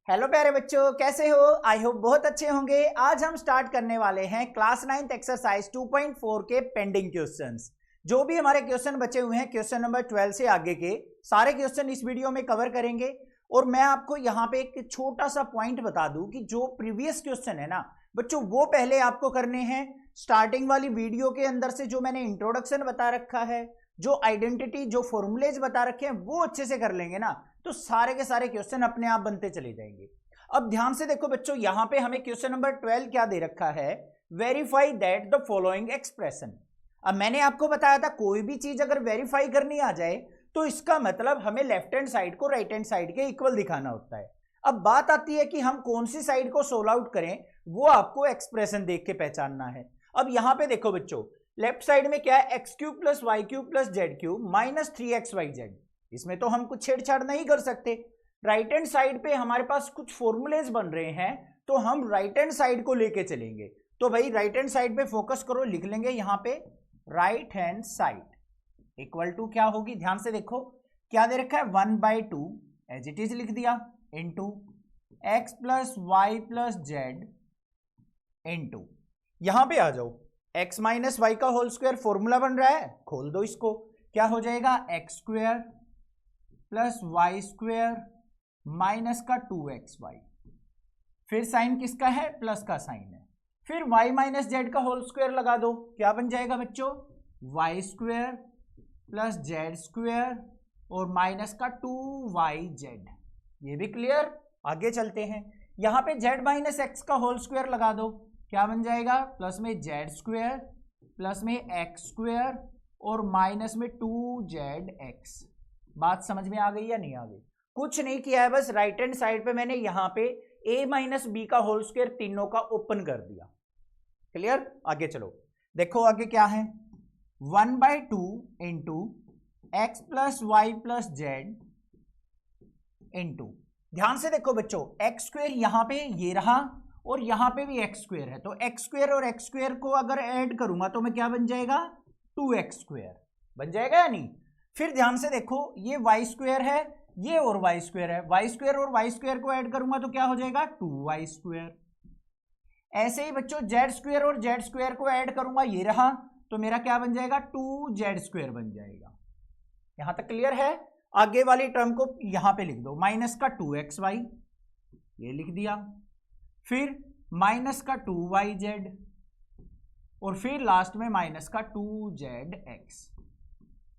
Hello प्यारे बच्चों, कैसे हो? आई होप बहुत अच्छे होंगे। आज हम स्टार्ट करने वाले हैं क्लास 9th एक्सरसाइज 2.4 के पेंडिंग क्वेश्चंस। जो भी हमारे क्वेश्चन बचे हुए हैं क्वेश्चन नंबर 12 से आगे के सारे क्वेश्चन इस वीडियो में कवर करेंगे। और मैं आपको यहाँ पे एक छोटा सा पॉइंट बता दूं कि जो प्रीवियस क्वेश्चन है ना बच्चों, वो पहले आपको करने हैं। स्टार्टिंग वाली वीडियो के अंदर से जो मैंने इंट्रोडक्शन बता रखा है, जो आइडेंटिटी, जो फॉर्मूलेज बता रखे हैं, वो अच्छे से कर लेंगे ना तो सारे के सारे क्वेश्चन अपने आप बनते चले जाएंगे। अब ध्यान से देखो बच्चों, यहां पे हमें क्वेश्चन नंबर 12 क्या दे रखा है, verify that the following expression. अब मैंने आपको बताया था कोई भी चीज अगर वेरीफाई करनी आ जाए तो इसका मतलब हमें लेफ्ट हैंड साइड को राइट हैंड साइड के इक्वल दिखाना होता है। अब बात आती है कि हम कौन सी साइड को सोल्व आउट करें, वो आपको एक्सप्रेशन देख के पहचानना है। अब यहां पे देखो बच्चों, लेफ्ट साइड में क्या है, x cube plus y cube plus z cube minus 3xyz। इसमें तो हम कुछ छेड़छाड़ नहीं कर सकते। राइट हैंड साइड पे हमारे पास कुछ फॉर्मूलेज बन रहे हैं तो हम राइट हैंड साइड को लेके चलेंगे। तो भाई राइट हैंड साइड पे फोकस करो, लिख लेंगे यहां पे right hand side equal to क्या होगी, ध्यान से देखो क्या दे रखा है, 1/2 एज इट इज लिख दिया into x plus y plus z into, यहां पे आ जाओ, एक्स माइनस वाई का होल स्क्वायर फॉर्मूला बन रहा है, खोल दो इसको, क्या हो जाएगा, x square plus y square minus का 2xy। फिर साइन किसका है, प्लस का साइन है। फिर y माइनस जेड का होल स्क्वायर लगा दो, क्या बन जाएगा बच्चों, y square plus z square और माइनस का 2yz। ये भी क्लियर, आगे चलते हैं। यहां पे z माइनस एक्स का होल स्क्वायर लगा दो, क्या बन जाएगा, प्लस में जेड स्क्वायर प्लस में एक्स स्क्वायर और माइनस में 2zx। बात समझ में आ गई या नहीं आ गई? कुछ नहीं किया है, बस राइट हैंड साइड पे मैंने यहां पे a माइनस बी का होल स्क्वायर तीनों का ओपन कर दिया। क्लियर, आगे चलो, देखो आगे क्या है, 1/2 into x plus y plus z into, ध्यान से देखो बच्चों, एक्स स्क्वायर यहां पे ये रहा और यहां पे भी एक्स स्क्वायर है, तो एक्स स्क्वायर और एक्स स्क्वायर को अगर ऐड करूंगा तो मैं क्या बन जाएगा, 2x स्क्वायर बन जाएगा या नहीं। फिर ध्यान से देखो, ये वाई स्क्वायर है, ये और वाई स्क्वायर है, वाई स्क्वायर और वाई स्क्वायर को ऐड करूंगा तो क्या हो जाएगा, 2y स्क्वायर। ऐसे ही बच्चों जेड स्क्वायर और जेड स्क्वायर को ऐड करूंगा, ये रहा, तो मेरा क्या बन जाएगा, 2z स्क्वायर बन जाएगा। यहां तक क्लियर है? आगे वाली टर्म को यहां पे लिख दो, माइनस का 2xy, ये लिख दिया, फिर माइनस का 2yz और फिर लास्ट में माइनस का 2zx।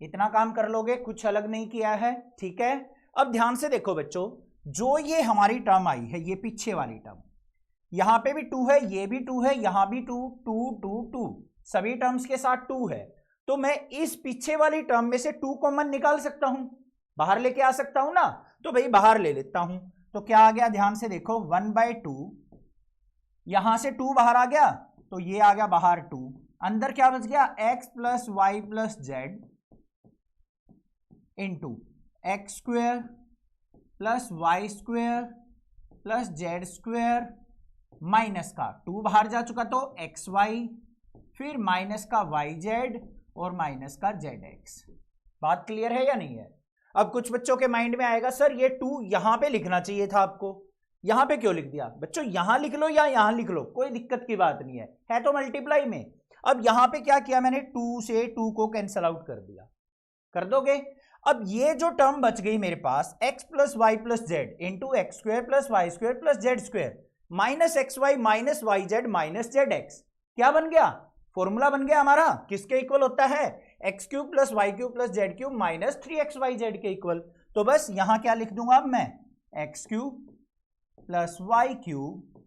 इतना काम कर लोगे, कुछ अलग नहीं किया है, ठीक है। अब ध्यान से देखो बच्चों, जो ये हमारी टर्म आई है, ये पीछे वाली टर्म, यहां पे भी 2 है, ये भी 2 है, यहां भी 2, 2, 2, 2, सभी टर्म्स के साथ 2 है, तो मैं इस पीछे वाली टर्म में से 2 कॉमन निकाल सकता हूं, बाहर लेके आ सकता हूं ना, तो भाई बाहर ले लेता हूं। तो क्या आ गया, ध्यान से देखो, 1/2, यहां से 2 बाहर आ गया तो ये आ गया बाहर 2, अंदर क्या बच गया, x plus y plus z into x square plus y square plus z square minus का 2 बाहर जा चुका तो एक्स वाई, फिर माइनस का वाई जेड और माइनस का जेड एक्स। बात क्लियर है या नहीं है? अब कुछ बच्चों के माइंड में आएगा, सर ये 2 यहां पे लिखना चाहिए था आपको, यहां पे क्यों लिख दिया? बच्चों यहां लिख लो या यहां लिख लो, कोई दिक्कत की बात नहीं है तो मल्टीप्लाई में। अब यहां पे क्या किया मैंने, 2 से 2 को कैंसल आउट कर दिया, कर दोगे। अब ये जो टर्म बच गई मेरे पास, x plus y plus z into x square plus y square plus z square minus x y minus y z minus z x, क्या बन गया, फॉर्मूला बन गया हमारा, किसके इक्वल होता है, x cube plus y cube plus z cube minus 3xyz के इक्वल। तो बस यहां क्या लिख दूंगा अब मैं, x cube plus y cube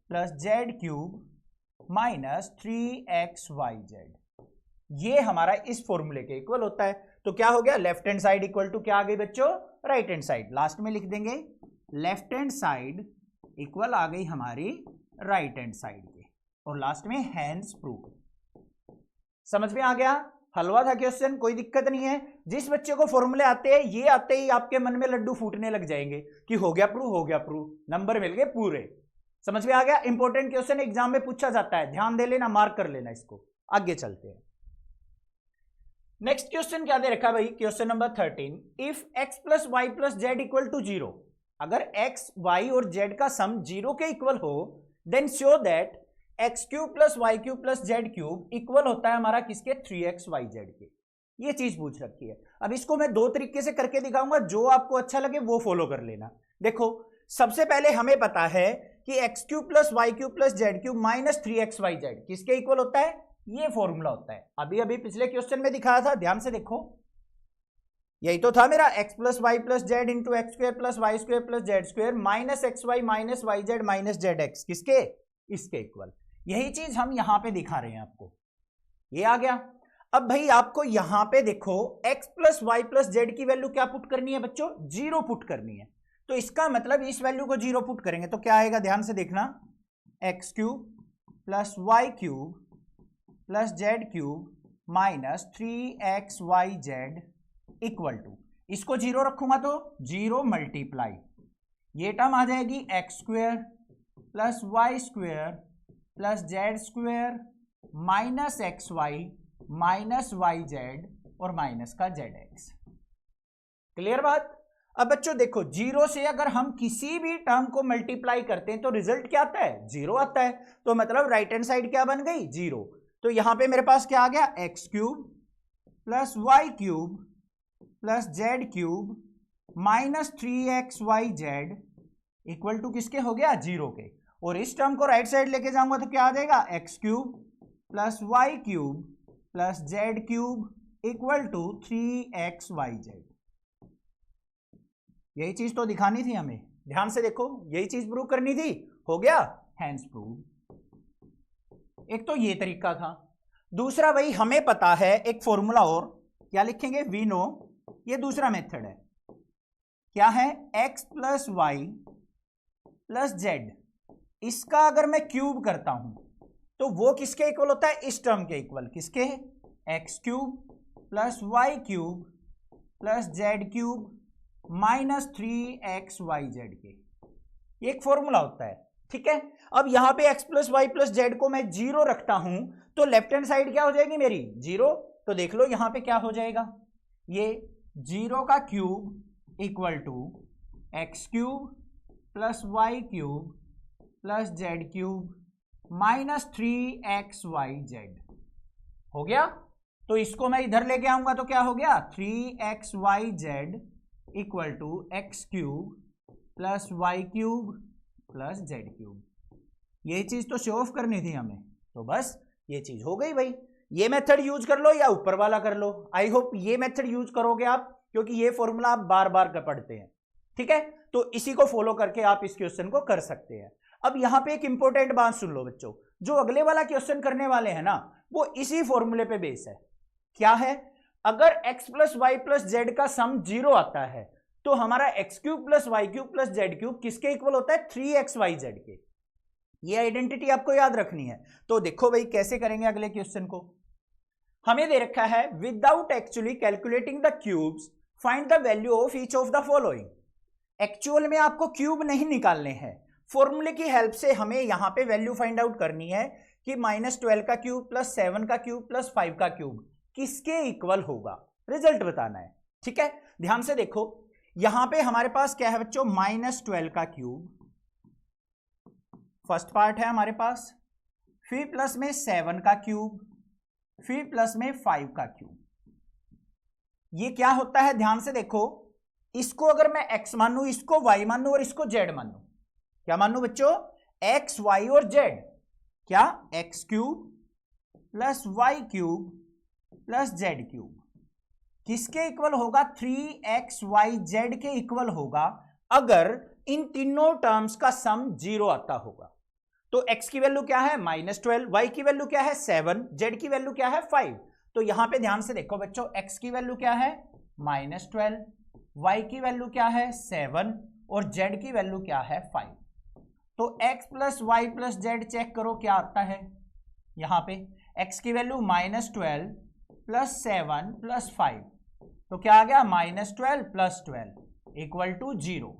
plus z cube minus 3xyz, ये हमारा इस फॉर्मूले के इक्वल होता है। तो क्या हो गया, left hand side equal to क्या आ गई बच्चों, राइट हैंड साइड। लास्ट में लिख देंगे लेफ्ट हैंड साइड इक्वल आ गई हमारी राइट हैंड साइड के, और लास्ट में हैंड्स प्रूव। समझ में आ गया? हलवा था क्वेश्चन, कोई दिक्कत नहीं है। जिस बच्चे को फॉर्मूले आते हैं, ये आते ही आपके मन में लड्डू फूटने लग जाएंगे कि हो गया प्रूव, हो गया प्रूव, नंबर मिल गए पूरे। समझ में आ गया? इंपॉर्टेंट क्वेश्चन एग्जाम में पूछा जाता है, ध्यान दे लेना, मार्क कर लेना इसको। आगे चलते हैं, नेक्स्ट क्वेश्चन क्या दे रखा है भाई, question number 13, if x plus y plus z equal to 0, अगर एक्स वाई और जेड का सम 0 के इक्वल हो then sure that x cube plus y cube plus z cube equal होता है हमारा किसके 3xyz के। ये चीज पूछ रखी है। अब इसको मैं दो तरीके से करके दिखाऊंगा, जो आपको अच्छा लगे वो फॉलो कर लेना। देखो सबसे पहले हमें पता है कि x cube plus y cube plus z cube minus 3xyz किसके इक्वल होता है, ये फॉर्मूला होता है। अभी अभी पिछले क्वेश्चन में दिखाया था, ध्यान से देखो, यही तो था मेरा x plus y plus z into x square plus y square plus z square minus x y minus y z minus z x किसके, इसके इक्वल। यही चीज हम यहां पे दिखा रहे हैं आपको, ये आ गया। अब भाई आपको यहां पे देखो x plus y plus z की वैल्यू क्या पुट करनी है बच्चों, 0 पुट करनी है। तो इसका मतलब इस वैल्यू को 0 पुट करेंगे तो क्या आएगा, ध्यान से देखना, x cube plus y cube plus z cube minus 3xyz equal to, इसको 0 रखूंगा तो 0 मल्टीप्लाई, ये टर्म आ जाएगी x square plus y square plus z square minus x y minus y z और माइनस का जेड एक्स। क्लियर बात। अब बच्चों देखो 0 से अगर हम किसी भी टर्म को मल्टीप्लाई करते हैं तो रिजल्ट क्या आता है, 0 आता है। तो मतलब राइट हैंड साइड क्या बन गई, 0। तो यहां पे मेरे पास क्या आ गया, x cube plus y cube plus z cube minus 3xyz equal to किसके हो गया, 0 के। और इस टर्म को राइट साइड लेके जाऊंगा तो क्या आ जाएगा, x cube plus y cube plus z cube equal to 3xyz। यही चीज तो दिखानी थी हमें, ध्यान से देखो, यही चीज प्रूव करनी थी, हो गया, हैंस प्रूव। एक तो ये तरीका था। दूसरा भाई हमें पता है एक फॉर्मूला और, क्या लिखेंगे, वी नो, ये दूसरा मेथड है, क्या है, x plus y plus z, इसका अगर मैं क्यूब करता हूं तो वो किसके इक्वल होता है, इस टर्म के इक्वल, किसके, x cube plus y cube plus z cube minus 3xyz के। ये एक फॉर्मूला होता है, ठीक है। अब यहां पे x plus y plus z को मैं 0 रखता हूं तो लेफ्ट हैंड साइड क्या हो जाएगी मेरी, 0। तो देख लो यहां पे क्या हो जाएगा, ये 0 का cube equal to x cube plus y cube plus z cube minus 3xyz हो गया। तो इसको मैं इधर लेके आऊंगा तो क्या हो गया, 3xyz equal to x cube plus y cube plus z cube. ये चीज तो शो ऑफ करनी थी हमें, तो बस ये चीज हो गई भाई। ये मेथड यूज कर लो या ऊपर वाला कर लो, आई होप ये मेथड यूज करोगे आप, क्योंकि ये फॉर्मूला आप बार बार कर पढ़ते हैं, ठीक है। तो इसी को फॉलो करके आप इस क्वेश्चन को कर सकते हैं। अब यहां पे एक इंपॉर्टेंट बात सुन लो बच्चों, जो अगले वाला क्वेश्चन करने वाले हैं ना, वो इसी फॉर्मूले पे बेस है। क्या है, अगर x plus y plus z का सम 0 आता है तो हमारा x cube plus y cube plus z cube किसके इक्वल होता है, 3xyz के। ये आइडेंटिटी आपको याद रखनी है। तो देखो भाई कैसे करेंगे अगले क्वेश्चन को। हमें दे रखा है without actually calculating the cubes find the value of each of the following. Actual में आपको क्यूब नहीं निकालने हैं, फॉर्मूले की हेल्प से हमें यहां पे वैल्यू फाइंड आउट करनी है कि -12 का क्यूब प्लस 7 का क्यूब प्लस 5 का क्यूब किसके इक्वल होगा, रिजल्ट बताना है, ठीक है। ध्यान से देखो यहां पे हमारे पास क्या है बच्चों, -12 का क्यूब फर्स्ट पार्ट है हमारे पास, फिर प्लस में 7 का क्यूब, फिर प्लस में 5 का क्यूब। ये क्या होता है, ध्यान से देखो, इसको अगर मैं x मानू, इसको y मानू और इसको z मानू, क्या मानू बच्चों, x y और z, क्या, x cube plus y cube plus z cube किसके इक्वल होगा, 3xyz के इक्वल होगा अगर इन तीनों टर्म्स का सम 0 आता होगा। तो x की वैल्यू क्या है, -12, y की वैल्यू क्या है 7, z की वैल्यू क्या है 5। तो यहां पे ध्यान से देखो बच्चों, x की वैल्यू क्या है -12, y की वैल्यू क्या है 7 और z की वैल्यू क्या है 5। तो x plus y plus z check करो क्या आता है। यहां पे x की वैल्यू -12 प्लस 7 प्लस 5, तो क्या आ गया, -12 प्लस 12 इक्वल टू 0।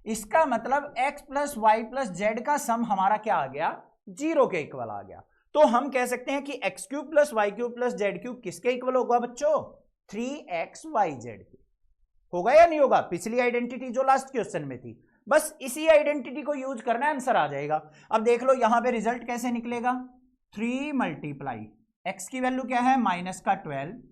इसका मतलब x plus y plus z का सम हमारा क्या आ गया, 0 के इक्वल आ गया। तो हम कह सकते हैं कि x cube plus y cube plus z cube किसके इक्वल होगा बच्चों, 3xyz के। होगा या नहीं होगा, पिछली आइडेंटिटी जो लास्ट क्वेश्चन में थी। बस इसी आइडेंटिटी को यूज करना है, आंसर आ जाएगा। अब देख लो यहां पे रिजल्ट कैसे निकलेगा, 3 मल्टीप्लाई एक्स की वैल्यू क्या है माइनस का 12,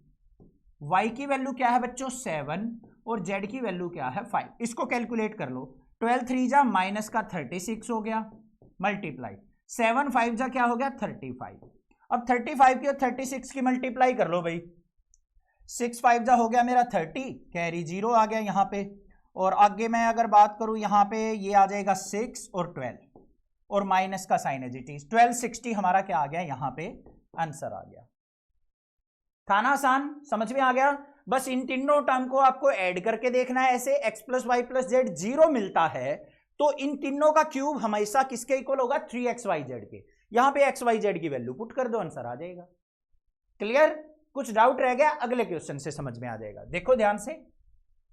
वाई की वैल्यू क्या है बच्चों 7 और जेड की वैल्यू क्या है 5। इसको कैलकुलेट कर लो, 12 3 जा माइनस का 36 हो गया, मल्टीप्लाई 7 5 जा क्या हो गया 35। अब 35 की और 36 की मल्टीप्लाई कर लो भाई, 6 5 जा हो गया मेरा 30, कैरी 0 आ गया यहाँ पे। और आगे मैं अगर बात करूं यहाँ पे ये आ जाएगा 6 और 12 और माइनस का साइन है जी, 1260 हमारा क्या आ गया यहाँ पे आंसर आ गया। था ना आसान, समझ में आ गया। बस इन तीनों टर्म को आपको ऐड करके देखना है, ऐसे x plus y plus z 0 मिलता है तो इन तीनों का क्यूब हमेशा किसके इक्वल होगा 3xyz के। यहां पे xyz की वैल्यू पुट कर दो, आंसर आ जाएगा। क्लियर, कुछ डाउट रह गया अगले क्वेश्चन से समझ में आ जाएगा। देखो ध्यान से,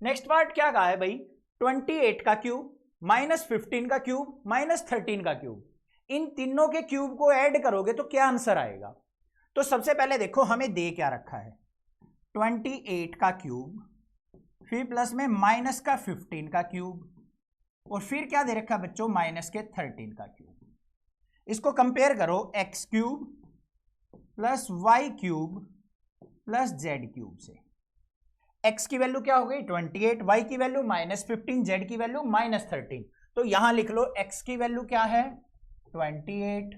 नेक्स्ट पार्ट क्या कहा है भाई, 28 का क्यूब माइनस 15 का क्यूब माइनस 13 का क्यूब, इन तीनों के क्यूब को ऐड करोगे तो क्या आंसर आएगा। तो सबसे पहले देखो हमें दे क्या रखा है, 28 का क्यूब, फिर प्लस में माइनस का 15 का क्यूब, और फिर क्या दे रखा है बच्चों माइनस के 13 का क्यूब। इसको कंपेयर करो, x cube plus y cube plus z cube से। एक्स की वैल्यू क्या हो गई 28, वाई की वैल्यू माइनस 15, जेड की वैल्यू माइनस 13। तो यहां लिख लो एक्स की वैल्यू क्या है 28,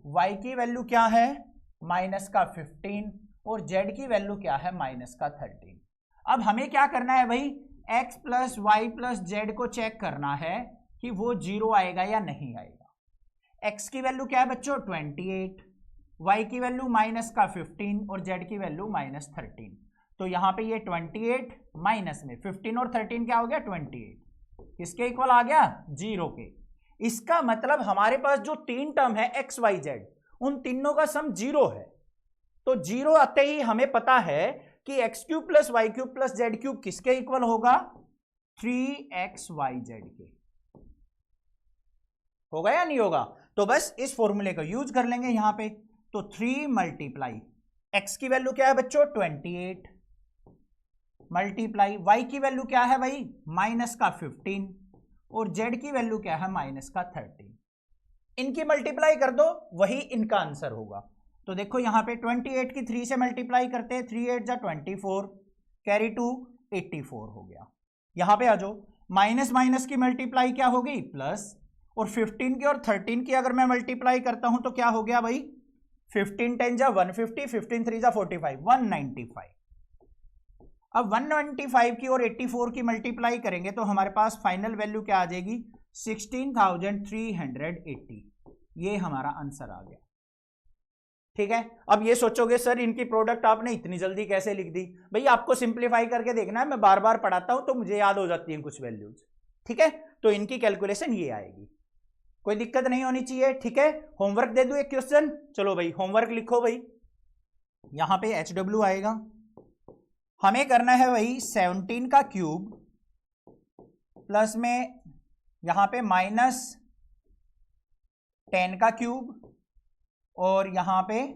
वाई की वैल्यू क्या है माइनस का 15 और जेड की वैल्यू क्या है माइनस का 13। अब हमें क्या करना है भाई, x plus y plus z को चेक करना है कि वो 0 आएगा या नहीं आएगा। x की वैल्यू क्या है बच्चों 28, y की वैल्यू माइनस का 15 और z की वैल्यू माइनस 13। तो यहां पे ये 28 माइनस में 15 और 13 क्या हो गया 28, किसके इक्वल आ गया 0 के। इसका मतलब हमारे पास जो तीन टर्म है x y z, उन तीनों का सम 0 है। तो 0 आते ही हमें पता है कि x cube plus y cube plus z cube किसके इक्वल होगा 3xyz के। होगा या नहीं होगा। तो बस इस फॉर्मूले को यूज कर लेंगे यहां पे। तो 3 मल्टीप्लाई एक्स की वैल्यू क्या है बच्चों 28, मल्टीप्लाई वाई की वैल्यू क्या है भाई माइनस का 15 और जेड की वैल्यू क्या है माइनस का 13। इनकी मल्टीप्लाई कर दो, वही इनका आंसर होगा। तो देखो यहां पे 28 की 3 से मल्टीप्लाई करते हैं, 3 8 जा 24, कैरी 2 84 हो गया। यहां पे आ जाओ, माइनस माइनस की मल्टीप्लाई क्या हो गई प्लस, और 15 की और 13 की अगर मैं मल्टीप्लाई करता हूं तो क्या हो गया भाई 15 10 जा 150, 15 3 जा 45, 195। अब 195 की और 84 की मल्टीप्लाई करेंगे तो हमारे पास फाइनल वैल्यू क्या आ जाएगी 16,380। ये हमारा आंसर आ गया। ठीक है, अब ये सोचोगे सर इनकी प्रोडक्ट आपने इतनी जल्दी कैसे लिख दी। भाई आपको सिंप्लीफाई करके देखना है, मैं बार बार पढ़ाता हूं तो मुझे याद हो जाती हैं कुछ वैल्यूज। ठीक है, तो इनकी कैलकुलेशन ये आएगी, कोई दिक्कत नहीं होनी चाहिए। ठीक है, होमवर्क दे दूं एक क्वेश्चन, चलो भाई होमवर्क लिखो भाई। यहां पे HW आएगा, हमें करना है भाई 17 का क्यूब प्लस में यहां पे माइनस 10 का क्यूब और यहां पे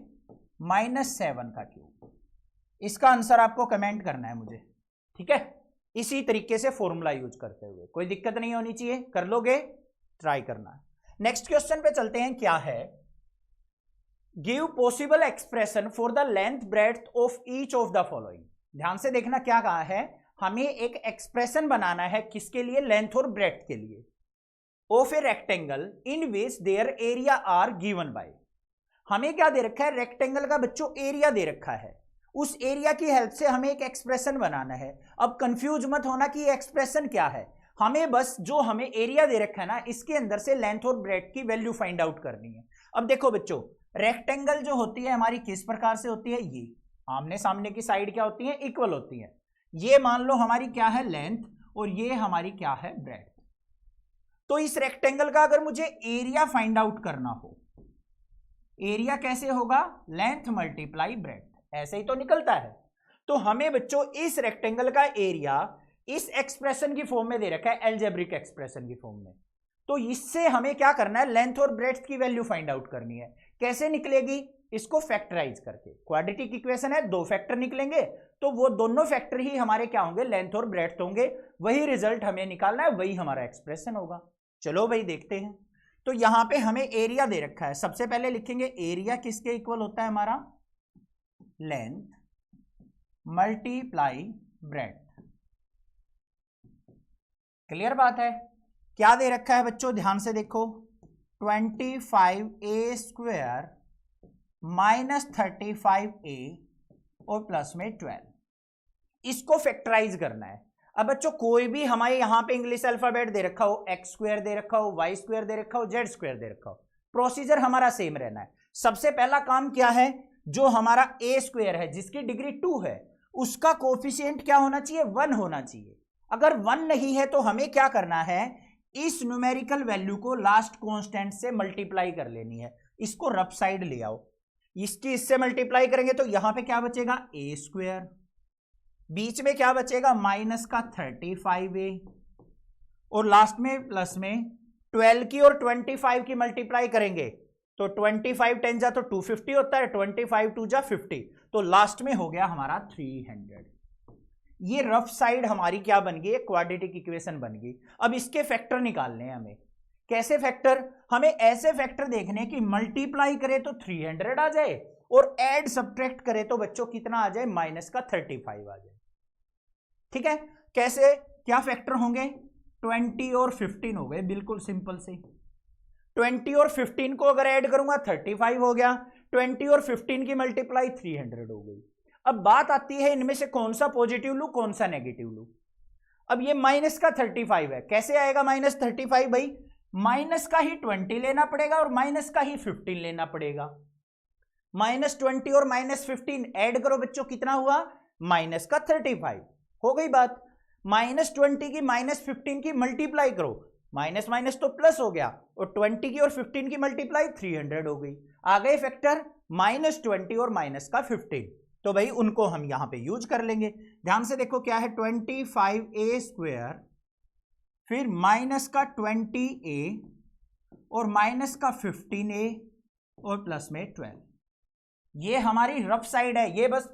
माइनस 7 का क्यूब। इसका आंसर आपको कमेंट करना है मुझे। ठीक है, इसी तरीके से फॉर्मूला यूज करते हुए, कोई दिक्कत नहीं होनी चाहिए, कर लोगे, ट्राई करना है। नेक्स्ट क्वेश्चन पे चलते हैं, क्या है give possible expression for the length breadth of each of the following. ध्यान से देखना क्या कहा है, हमें एक एक्सप्रेशन बनाना है किसके लिए लेंथ और ब्रेड्थ के लिए, of a rectangle in which their area are given by. हमें क्या दे रखा है रेक्टेंगल का बच्चों एरिया दे रखा है, उस एरिया की हेल्प से हमें एक एक्सप्रेशन बनाना है। अब कंफ्यूज मत होना कि ये एक्सप्रेशन क्या है, हमें बस जो हमें एरिया दे रखा है ना इसके अंदर से लेंथ और ब्रेड्थ की वैल्यू फाइंड आउट करनी है। अब देखो बच्चों, रेक्टेंगल जो होती है हमारी किस प्रकार से होती है, ये आमने सामने की साइड क्या होती है इक्वल होती है। ये मान लो हमारी क्या है लेंथ और ये हमारी क्या है ब्रेड्थ। तो इस रेक्टेंगल का अगर मुझे एरिया फाइंड आउट करना हो, एरिया कैसे होगा लेंथ मल्टीप्लाई ब्रेड्थ, ऐसे ही तो निकलता है। तो हमें बच्चों इस रेक्टेंगल का एरिया इस एक्सप्रेशन की फॉर्म में दे रखा है, एल्जेब्रिक एक्सप्रेशन की फॉर्म में। तो इससे हमें क्या करना है लेंथ और ब्रेड्थ की वैल्यू फाइंड आउट करनी है। कैसे निकलेगी, इसको फैक्टराइज करके। क्वाड्रेटिक इक्वेशन है, दो फैक्टर निकलेंगे तो वो दोनों फैक्टर ही हमारे क्या होंगे, लेंथ और ब्रेड्थ होंगे। वही रिजल्ट हमें निकालना है, वही हमारा एक्सप्रेशन होगा। चलो भाई देखते हैं। तो यहां पे हमें एरिया दे रखा है, सबसे पहले लिखेंगे एरिया किसके इक्वल होता है हमारा, लेंथ मल्टीप्लाई ब्रेड्थ। क्लियर बात है। क्या दे रखा है बच्चों, ध्यान से देखो, 25a स्क्वायर माइनस 35a और प्लस में 12, इसको फैक्टराइज करना है। अब बच्चों कोई भी हमारे यहां पे इंग्लिश अल्फाबेट दे रखा हो, एक्स स्क्वायर दे रखा हो, वाई स्क्वायर दे रखा हो, जेड स्क्वायर दे रखा हो, प्रोसीजर हमारा सेम रहना है। सबसे पहला काम क्या है, जो हमारा ए स्क्वायर है जिसकी डिग्री 2 है, उसका कोफिशिएंट क्या होना चाहिए, 1 होना चाहिए। अगर 1 नहीं है तो हमें क्या करना है, इस न्यूमेरिकल वैल्यू को लास्ट कांस्टेंट से मल्टीप्लाई कर लेनी है। इसको रफ साइड ले आओ, इसकी इससे मल्टीप्लाई करेंगे तो यहां पे क्या बचेगा, ए स्क्वायर, बीच में क्या बचेगा, माइनस का 35a, और लास्ट में प्लस में 12 की और 25 की मल्टीप्लाई करेंगे तो 25 10 जा तो 250 होता है, 25 2 जा 50, तो लास्ट में हो गया हमारा 300। ये रफ साइड हमारी क्या बन गई, क्वाड्रेटिक इक्वेशन बन गई। अब इसके फैक्टर निकालने हैं हमें। कैसे फैक्टर, हमें ऐसे फैक्टर देखने कि मल्टीप्लाई करे तो 300 आ जाए और ऐड सब्ट्रैक्ट करे तो बच्चों कितना आ जाए, माइनस का 35 आ जाए। ठीक है, कैसे, क्या फैक्टर होंगे, 20 और 15 हो गए, बिल्कुल सिंपल से। 20 और 15 को अगर ऐड करूंगा 35 हो गया, 20 और 15 की मल्टीप्लाई 300 हो गई। अब बात आती है इनमें से कौन सा पॉजिटिव लूं कौन सा नेगेटिव लूं। अब ये माइनस का 35 है, कैसे आएगा माइनस 35 भाई, माइनस का ही 20 लेना पड़ेगा और माइनस का ही 15 लेना पड़ेगा। माइनस 20 और माइनस 15 ऐड करो बच्चों, कितना हुआ, माइनस का 35, हो गई बात। माइनस 20 की माइनस 15 की मल्टीप्लाई करो, माइनस माइनस तो प्लस हो गया, और 20 की और 15 की मल्टीप्लाई 300 हो गई। आ गए फैक्टर माइनस 20 और माइनस का 15, तो भाई उनको हम यहां पे यूज कर लेंगे। ध्यान से देखो क्या है, 25a स्क्वायर, फिर माइनस का 20a और माइनस का 15a और प्लस में 12। ये हमारी रफ साइड है, ये बस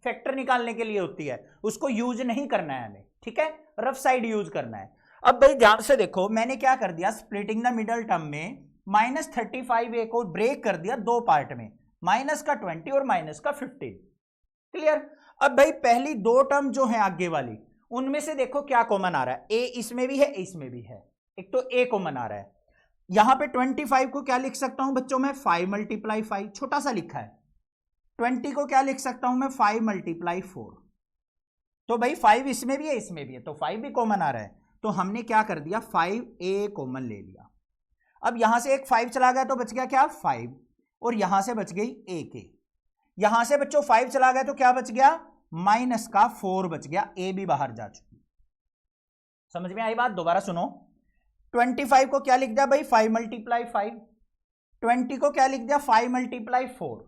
फैक्टर निकालने के लिए होती है, उसको यूज नहीं करना है हमें। ठीक है, रफ साइड यूज करना है। अब भाई ध्यान से देखो, मैंने क्या कर दिया, स्प्लिटिंग द मिडल टर्म में माइनस 35a को ब्रेक कर दिया दो पार्ट में, माइनस का 20 और माइनस का 15। क्लियर। अब भाई पहली दो टर्म जो है आगे वाली, उनमें से देखो क्या कॉमन आ रहा है, ए इसमें भी है, इसमें भी है, एक तो ए कॉमन आ रहा है। यहां पे 25 को क्या लिख सकता हूं बच्चों मैं, 5 मल्टीप्लाई 5, छोटा सा लिखा है। 20 को क्या लिख सकता हूं मैं, 5 मल्टीप्लाई 4। तो भाई 5 इसमें भी है, इसमें भी है, तो 5 भी कॉमन आ रहा है, तो हमने क्या कर दिया, 5a कॉमन ले लिया। अब यहां से एक 5 चला गया तो बच गया क्या, 5, और यहां से बच गई a के। यहां से बच्चों 5 चला गया तो क्या बच गया, माइनस का 4 बच गया, ए भी बाहर जा चुकी। समझ में आई बात, दोबारा सुनो। 25 को क्या लिख दिया भाई, 5 मल्टीप्लाई 5। 20 को क्या लिख दिया, 5 मल्टीप्लाई 4।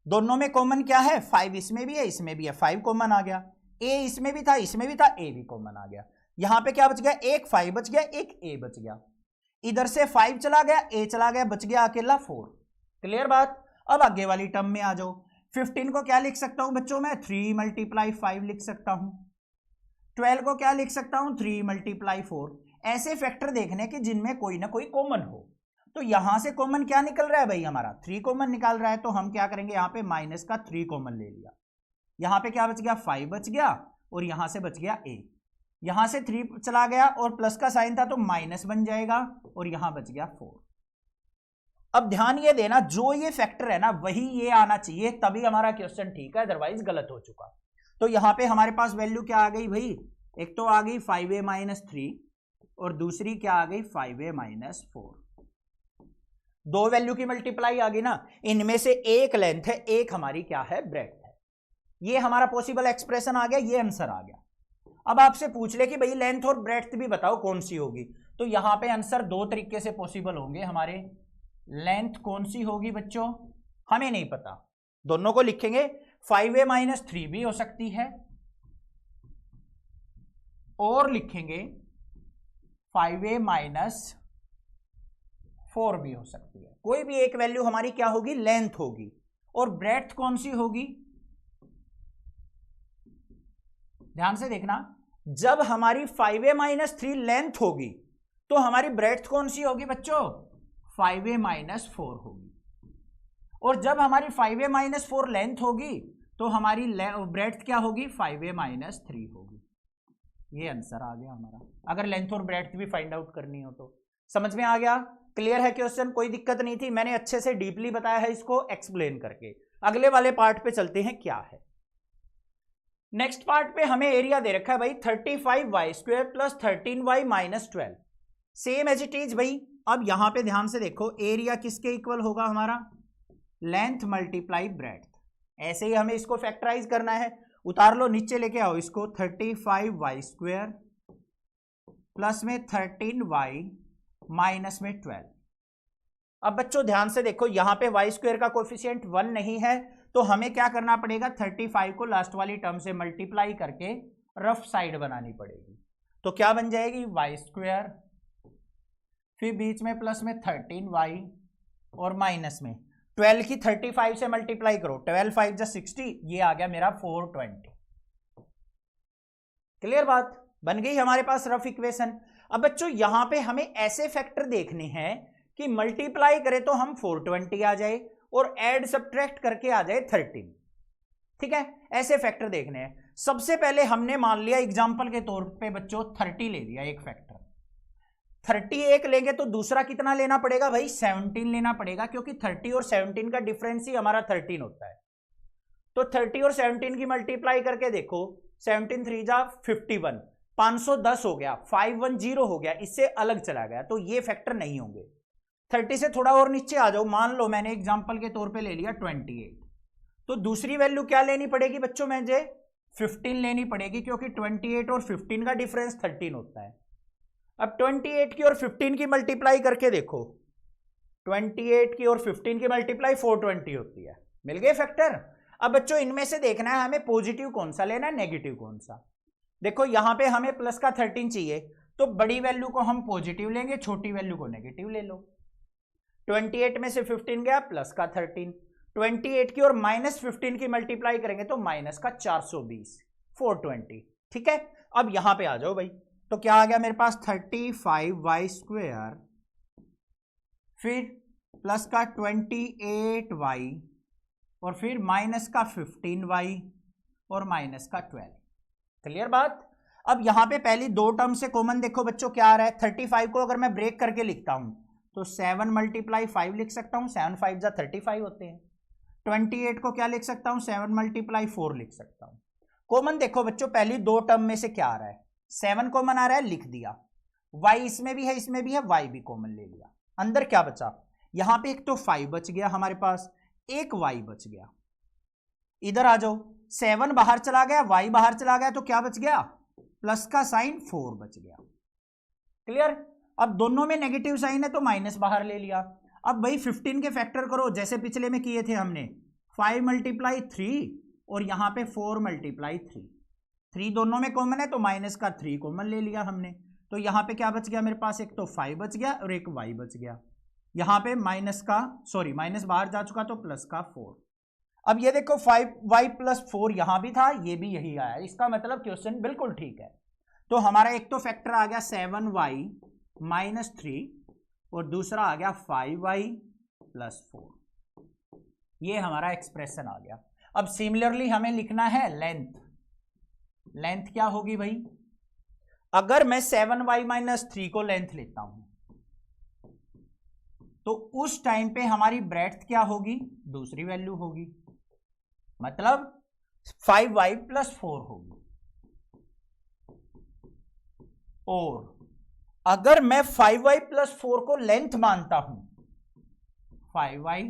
दोनों में कॉमन क्या है, 5 इसमें भी है, इसमें भी है, 5 कॉमन आ गया। ए इसमें भी था, इसमें भी था, ए भी कॉमन आ गया। यहां पे क्या बच गया, एक 5 बच गया, एक ए बच गया। इधर से 5 चला गया, ए चला गया, बच गया अकेला 4। क्लियर बात। अब आगे वाली टर्म में आ जाओ। 15 को क्या लिख सकता हूं बच्चों मैं, 3 मल्टीप्लाई 5 लिख सकता हूं। 12 को क्या लिख सकता हूं, 3 मल्टीप्लाई 4। ऐसे फैक्टर देखने के जिनमें कोई ना कोई कॉमन हो। तो यहां से कॉमन क्या निकल रहा है भाई, हमारा 3 कॉमन निकाल रहा है, तो हम क्या करेंगे, यहां पे माइनस का 3 कॉमन ले लिया। यहां पे क्या बच गया, 5 बच गया, और यहां से बच गया a। यहां से 3 चला गया और प्लस का साइन था तो माइनस बन जाएगा, और यहां बच गया 4। अब ध्यान ये देना, जो ये फैक्टर है ना वही ये आना चाहिए, तभी हमारा क्वेश्चन ठीक है, अदरवाइज गलत हो चुका। तो यहां पे हमारे पास वैल्यू क्या आ गई भाई, एक तो आ गई 5a माइनस 3, और दूसरी क्या आ गई, 5a माइनस 4। दो वैल्यू की मल्टीप्लाई आ गई ना, इनमें से एक लेंथ है, एक हमारी क्या है, ब्रेड्थ है। ये हमारा पॉसिबल एक्सप्रेशन आ गया, ये आंसर आ गया। अब आपसे पूछ ले कि भाई लेंथ और ब्रेड्थ भी बताओ कौन सी होगी, तो यहां पे आंसर दो तरीके से पॉसिबल होंगे हमारे। लेंथ कौन सी होगी बच्चों, हमें नहीं पता, दोनों को लिखेंगे। 5a माइनस 3 भी हो सकती है, और लिखेंगे 5a माइनस 4 भी हो सकती है। कोई भी एक वैल्यू हमारी क्या होगी, लेंथ होगी, और ब्रेड्थ कौन सी होगी, ध्यान से देखना, जब हमारी 5a-3 लेंथ होगी तो हमारी ब्रेड्थ कौन सी होगी बच्चों, 5a-4 होगी। और जब हमारी 5a-4 लेंथ होगी तो हमारी ब्रेड्थ क्या होगी, 5a-3 होगी। ये आंसर आ गया हमारा, अगर लेंथ और ब्रेड्थ भी फाइंड आउट करनी हो तो। समझ में आ गया, क्लियर है क्वेश्चन, कोई दिक्कत नहीं थी, मैंने अच्छे से डीपली बताया है इसको एक्सप्लेन करके। अगले वाले पार्ट पे चलते हैं, क्या है नेक्स्ट पार्ट पे। हमें एरिया दे रखा है भाई 35y² plus 13y minus 12, same as it is भाई। अब यहां पे ध्यान से देखो, एरिया किसके इक्वल होगा हमारा, लेंथ मल्टीप्लाई ब्रेड्थ। ऐसे ही हमें इसको फैक्टराइज करना है, उतार लो, नीचे लेके आओ इसको, 35y² प्लस में 13y माइनस में 12। अब बच्चों ध्यान से देखो, यहां पे y² का कोफिशिएंट 1 नहीं है, तो हमें क्या करना पड़ेगा, 35 को लास्ट वाली टर्म से मल्टीप्लाई करके रफ साइड बनानी पड़ेगी। तो क्या बन जाएगी, y², फिर बीच में प्लस में 13y और माइनस में 12 की 35 से मल्टीप्लाई करो, 12 5 जा 60, ये आ गया मेरा 420। क्लियर बात, बन गई हमारे पास रफ इक्वेशन। अब बच्चों यहां पे हमें ऐसे फैक्टर देखने हैं कि मल्टीप्लाई करें तो हम 420 आ जाए और ऐड सब्ट्रैक्ट करके आ जाए 13। ठीक है, ऐसे फैक्टर देखने हैं। सबसे पहले हमने मान लिया एग्जांपल के तौर पे बच्चों 30 ले लिया एक फैक्टर, 31 लेंगे तो दूसरा कितना लेना पड़ेगा भाई, 17 लेना पड़ेगा, क्योंकि 30 और 17 का डिफरेंस ही हमारा 13 होता है। तो 30 और 17 की मल्टीप्लाई करके देखो, 17 3 जा 51, 510 हो गया, 510 हो गया, इससे अलग चला गया, तो ये फैक्टर नहीं होंगे। 30 से थोड़ा और नीचे आ जाओ, मान लो मैंने एग्जांपल के तौर पे ले लिया 28, तो दूसरी वैल्यू क्या लेनी पड़ेगी बच्चों, मुझे 15 लेनी पड़ेगी, क्योंकि 28 और 15 का डिफरेंस 13 होता है। अब 28 की और 15 की मल्टीप्लाई करके देखो, 28 की और 15 की मल्टीप्लाई 420 होती है, मिल गए फैक्टर। अब बच्चों इनमें से देखना है हमें पॉजिटिव कौन सा लेना है, नेगेटिव कौन सा। देखो यहां पे हमें प्लस का 13 चाहिए, तो बड़ी वैल्यू को हम पॉजिटिव लेंगे, छोटी वैल्यू को नेगेटिव ले लो। 28 में से 15 गया, प्लस का 13, 28 की और माइनस 15 की मल्टीप्लाई करेंगे तो माइनस का 420, 420। ठीक है, अब यहां पे आ जाओ भाई, तो क्या आ गया मेरे पास, 35y² फिर प्लस का 28y और फिर माइनस का 15y और माइनस का 12। क्लियर बात। अब यहां पे पहली दो टर्म से कॉमन देखो बच्चों क्या आ रहा है, 35 को अगर मैं ब्रेक करके लिखता हूं तो 7 × 5 लिख सकता हूं, 7 5 जा 35 होते हैं। 28 को क्या लिख सकता हूं, 7 × 4 लिख सकता हूं। कॉमन देखो बच्चों, पहली दो टर्म में से क्या आ रहा है, 7 कॉमन आ रहा है, लिख दिया, y इसमें भी है इसमें भी है, y भी कॉमन ले लिया। अंदर क्या बचा, यहां पे एक तो 5 बच गया हमारे पास, एक y बच गया। इधर आ जाओ, 7 बाहर चला गया, y बाहर चला गया, तो क्या बच गया, प्लस का साइन 4 बच गया। क्लियर। अब दोनों में नेगेटिव साइन है तो माइनस बाहर ले लिया। अब भाई 15 के फैक्टर करो, जैसे पिछले में किए थे हमने, 5 × 3 और यहां पे 4 × 3, 3 दोनों में कॉमन है तो माइनस का 3 कॉमन ले लिया हमने। तो यहां पे क्या बच गया मेरे पास, एक तो 5 बच गया और एक y बच गया। यहां पे माइनस बाहर जा चुका तो प्लस का 4। अब ये देखो 5y + 4 यहां भी था, ये भी यही आया, इसका मतलब क्वेश्चन बिल्कुल ठीक है। तो हमारा एक तो फैक्टर आ गया 7y - 3 और दूसरा आ गया 5y + 4। ये हमारा एक्सप्रेशन आ गया। अब सिमिलरली हमें लिखना है लेंथ। लेंथ क्या होगी भाई, अगर मैं 7y - 3 को लेंथ लेता हूं तो उस टाइम पे हमारी ब्रेड्थ क्या होगी, दूसरी वैल्यू होगी, मतलब 5y + 4 होगी। और अगर मैं 5y + 4 को लेंथ मानता हूं, 5y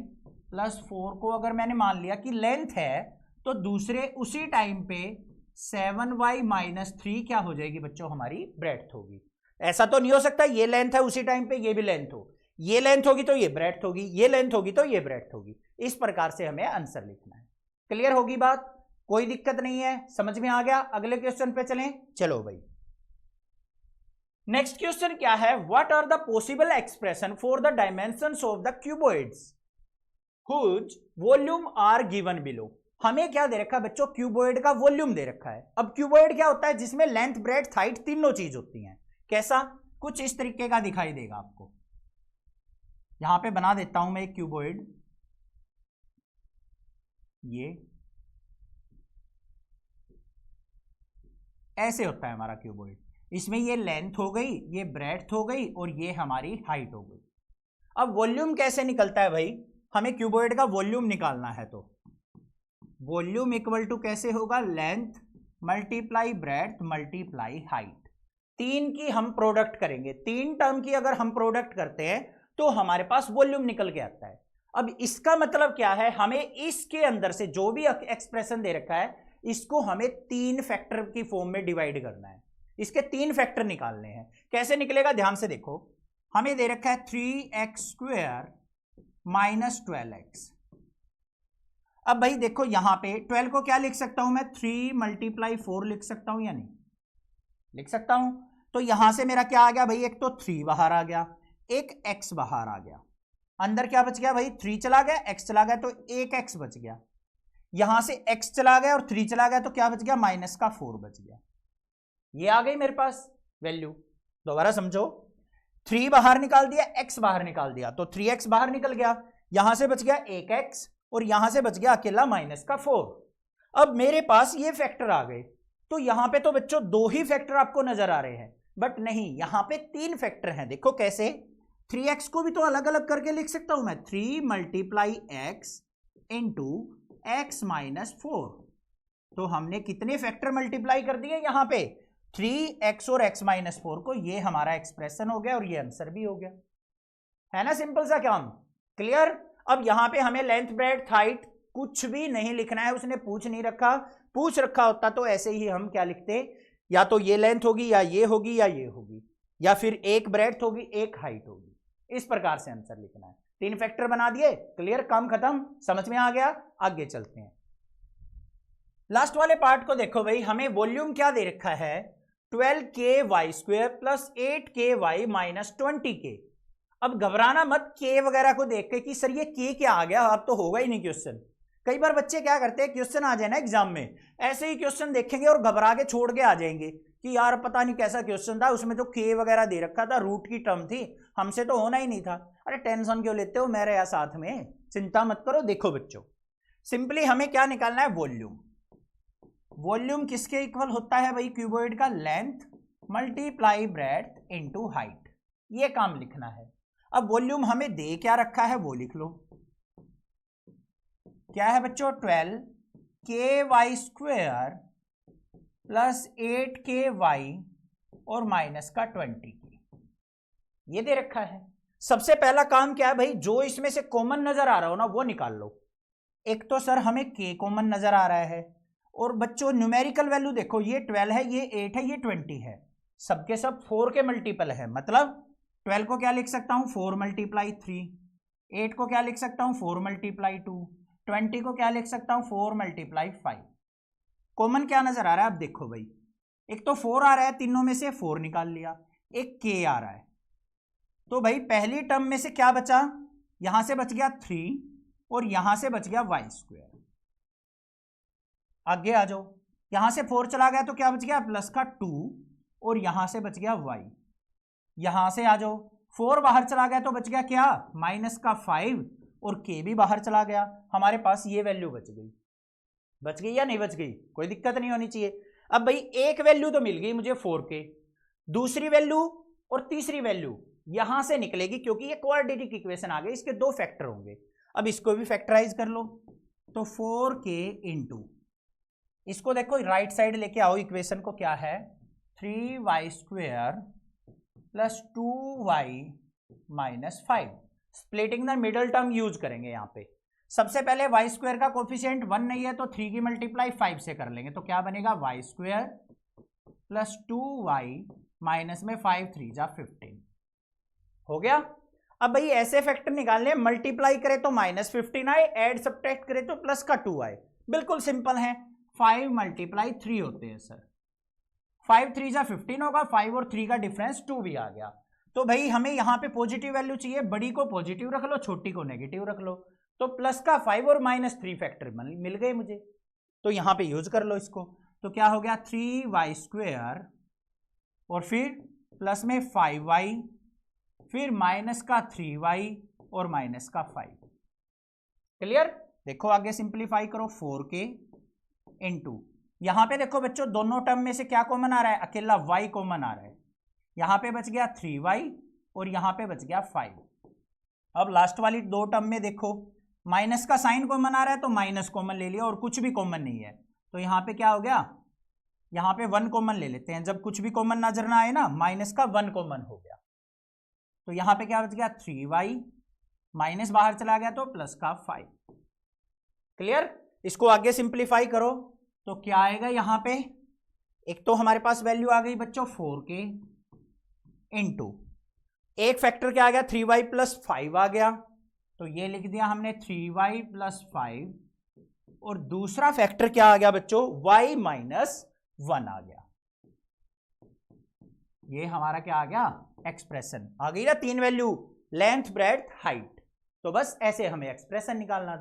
+ 4 को अगर मैंने मान लिया कि लेंथ है, तो दूसरे उसी टाइम पे 7y - 3 क्या हो जाएगी बच्चों, हमारी ब्रेड्थ होगी। ऐसा तो नहीं हो सकता ये लेंथ है उसी टाइम पे ये भी लेंथ हो, ये लेंथ होगी तो ये ब्रेड्थ होगी, ये लेंथ होगी तो ये ब्रेड्थ होगी। इस प्रकार से हमें आंसर लिखना है। क्लियर होगी बात, कोई दिक्कत नहीं है, समझ में आ गया। अगले क्वेश्चन पे चलें, चलो भाई। नेक्स्ट क्वेश्चन क्या है, what are the possible expression for the dimensions of the cuboids. Whose volume are given below. हमें क्या दे रखा है बच्चों, क्यूबॉइड का वॉल्यूम दे रखा है। अब क्यूबॉइड क्या होता है, जिसमें लेंथ ब्रेड्थ हाइट तीनों चीज होती हैं। कैसा, कुछ इस तरीके का दिखाई देगा आपको। यहां पे बना देता हूं मैं एक क्यूबॉइड, ये ऐसे होता है हमारा क्यूबॉइड। इसमें ये लेंथ हो गई, ये ब्रेड्थ हो गई और ये हमारी हाइट हो गई। अब वॉल्यूम कैसे निकलता है भाई, हमें क्यूबॉइड का वॉल्यूम निकालना है तो वॉल्यूम इक्वल टू कैसे होगा, length multiply breadth multiply height. तीन की हम प्रोडक्ट करेंगे, तीन टर्म की अगर हम प्रोडक्ट करते हैं तो हमारे पास वॉल्यूम निकल के आता है। अब इसका मतलब क्या है, हमें इसके अंदर से जो भी एक्सप्रेशन दे रखा है इसको हमें तीन फैक्टर की फॉर्म में डिवाइड करना है। इसके तीन फैक्टर निकालने हैं। कैसे निकलेगा, ध्यान से देखो। हमें दे रखा है 3x² माइनस 12x। अब भाई देखो यहां पे 12 को क्या लिख सकता हूं मैं, 3 × 4 लिख सकता हूं या नहीं, लिख सकता हूं। तो यहां से मेरा क्या आ गया भाई, एक तो 3 बाहर आ गया, एक x बाहर आ गया। अंदर क्या बच गया भाई, 3 चला गया, x चला गया, तो एक x बच गया। यहां से x चला गया और 3 चला गया, तो क्या बच गया, -4 बच गया। ये आ गई मेरे पास वैल्यू। दोबारा समझो, 3 बाहर निकाल दिया, x बाहर निकाल दिया, तो 3x बाहर निकल गया। यहां से बच गया एक x और यहां से बच गया अकेला -4। अब मेरे पास ये फैक्टर आ गए। तो यहां पे तो बच्चों दो ही फैक्टर आपको नजर आ रहे हैं, बट नहीं, यहां पे तीन फैक्टर हैं। देखो कैसे, 3x को भी तो अलग अलग करके लिख सकता हूं मैं, 3 × x इंटू x -4। तो हमने कितने फैक्टर मल्टीप्लाई कर दिए यहां पे, 3x और x -4 को। ये हमारा एक्सप्रेशन हो गया और ये आंसर भी हो गया, है ना, सिंपल सा काम, क्लियर। अब यहां पे हमें लेंथ ब्रेड्थ हाइट कुछ भी नहीं लिखना है, उसने पूछ नहीं रखा। पूछ रखा होता तो ऐसे ही हम क्या लिखते, या तो ये लेंथ होगी या ये होगी या ये होगी, या फिर एक ब्रेड्थ होगी एक हाइट होगी। इस प्रकार से आंसर लिखना है। तीन फैक्टर बना दिए, क्लियर, काम खत्म, समझ में आ गया। आगे चलते हैं, लास्ट वाले पार्ट को देखो भाई। हमें वॉल्यूम क्या दे रखा है, 12ky² plus 8ky minus 20k। अब घबराना मत k वगैरह को देख के कि सर ये k क्या आ गया, अब तो होगा ही नहीं क्वेश्चन। कई बार बच्चे क्या करते हैं, क्वेश्चन आ जाए ना एग्जाम में, ऐसे ही क्वेश्चन देखेंगे और घबरा के छोड़ के आ जाएंगे कि यार पता नहीं कैसा क्वेश्चन था, उसमें तो k वगैरह दे रखा था, रूट की टर्म थी, हमसे तो होना ही नहीं था। अरे टेंशन क्यों लेते हो, मेरे यहाँ साथ में, चिंता मत करो। देखो बच्चों, सिंपली हमें क्या निकालना है, वॉल्यूम। वॉल्यूम किसके इक्वल होता है भाई, क्यूबॉइड का length multiply breadth into height, ये काम लिखना है। अब वॉल्यूम हमें दे क्या रखा है वो लिख लो, क्या है बच्चों, 12ky² प्लस 8ky और माइनस का 20k, ये दे रखा है। सबसे पहला काम क्या है भाई, जो इसमें से कॉमन नजर आ रहा हो ना वो निकाल लो। एक तो सर हमें k कॉमन नजर आ रहा है, और बच्चों न्यूमेरिकल वैल्यू देखो, ये 12 है, ये 8 है, ये 20 है, सबके सब 4 के मल्टीपल है। मतलब 12 को क्या लिख सकता हूं, 4 × 3, 8 को क्या लिख सकता हूं, 4 × 2, 20 को क्या लिख सकता हूं, 4 × 5। कॉमन क्या नजर आ रहा है, अब देखो भाई, एक तो 4 आ रहा है, तीनों में से 4 निकाल लिया, एक k आ रहा है, तो भाई पहली टर्म में से क्या बचा, यहां से बच गया 3 और यहां से बच गया y²। आगे आ जाओ, यहां से 4 चला गया तो क्या बच गया, प्लस का 2 और यहां से बच गया y। यहां से आ जाओ, 4 बाहर चला गया तो बच गया क्या, माइनस का 5 और k भी बाहर चला गया, हमारे पास ये वैल्यू बच गई। बच गई या नहीं बच गई, कोई दिक्कत नहीं होनी चाहिए। अब भाई एक वैल्यू तो मिल गई मुझे 4k, दूसरी वैल्यू और तीसरी वैल्यू यहां से निकलेगी, क्योंकि ये क्वाड्रेटिक इक्वेशन आ गई, इसके दो फैक्टर होंगे। अब इसको भी फैक्टराइज कर लो, तो 4k इंटू, इसको देखो राइट साइड लेके आओ इक्वेशन को, क्या है 3y² plus 2y minus 5। Splitting the middle term use करेंगे यहाँ पे। सबसे पहले y² का कोफिशिएंट 1 नहीं है, तो 3 की मल्टीप्लाई 5 से कर लेंगे, तो क्या बनेगा y² प्लस 2y माइनस में 5 3 जा 15 हो गया। अब भाई ऐसे फैक्टर निकालने, मल्टीप्लाई करे तो -15 आए, ऐड सब्ट्रैक्ट करे तो प्लस का 2 आए, बिल्कुल सिंपल है। 5 × 3 होते हैं सर, 5 3 जा 15 होगा, 5 और 3 का डिफरेंस 2 भी आ गया। तो भाई हमें यहाँ पे पॉजिटिव वैल्यू चाहिए, बड़ी को पॉजिटिव रख लो, छोटी को नेगेटिव रख लो। तो प्लस का 5 और -3 फैक्टर मिल गए मुझे, तो यहां पे यूज कर लो इसको। तो क्या हो गया 3y² और फिर प्लस में 5y, फिर माइनस का 3y और माइनस का 5। क्लियर? देखो आगे सिंप्लीफाई करो, 4k इंटू, यहां पे देखो बच्चों दोनों टर्म में से क्या कॉमन आ रहा है, अकेला y कॉमन आ रहा है। यहां पे बच गया 3y और यहां पे बच गया 5। अब लास्ट वाली दो टर्म में देखो माइनस का साइन कॉमन आ रहा है, तो माइनस कॉमन ले लिया और कुछ भी कॉमन नहीं है, तो यहां पे क्या हो गया, यहां पे 1 कॉमन ले लेते हैं। जब कुछ भी कॉमन नजर ना आए ना, माइनस का 1 कॉमन हो गया, तो यहां पे क्या बच गया 3y, माइनस बाहर चला गया तो प्लस का 5। क्लियर? इसको आगे सिंप्लीफाई करो तो क्या आएगा, यहां पे एक तो हमारे पास वैल्यू आ गई बच्चों 4k इंटू, एक फैक्टर क्या आ गया 3y प्लस 5 आ गया, तो ये लिख दिया हमने 3y प्लस 5, और दूसरा फैक्टर क्या आ गया बच्चों y माइनस 1 आ गया। ये हमारा क्या आ गया, एक्सप्रेशन आ गई ना, 3 वैल्यू, लेंथ, ब्रेड्थ, हाइट। तो बस ऐसे हमें एक्सप्रेशन निकालना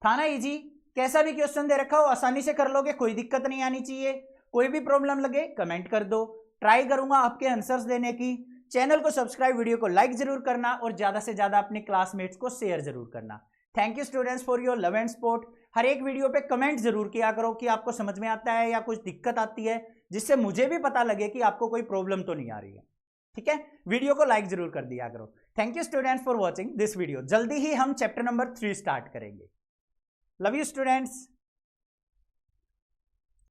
था ना इजी। कैसा भी क्वेश्चन दे रखा हो आसानी से कर लोगे, कोई दिक्कत नहीं आनी चाहिए। कोई भी प्रॉब्लम लगे कमेंट कर दो, ट्राई करूंगा आपके आंसर्स देने की। चैनल को सब्सक्राइब, वीडियो को लाइक जरूर करना और ज्यादा से ज्यादा अपने क्लासमेट्स को शेयर जरूर करना। Thank you students for your love and support. हर एक वीडियो पे कमेंट जरूर किया करो कि आपको समझ में आता है या कुछ दिक्कत आती है, जिससे मुझे भी पता लगे कि आपको कोई प्रॉब्लम तो नहीं आ रही है। ठीक है, वीडियो को लाइक जरूर कर दिया करो। Thank you students for watching this video. जल्दी ही हम चैप्टर नंबर 3 स्टार्ट करेंगे। Love you students.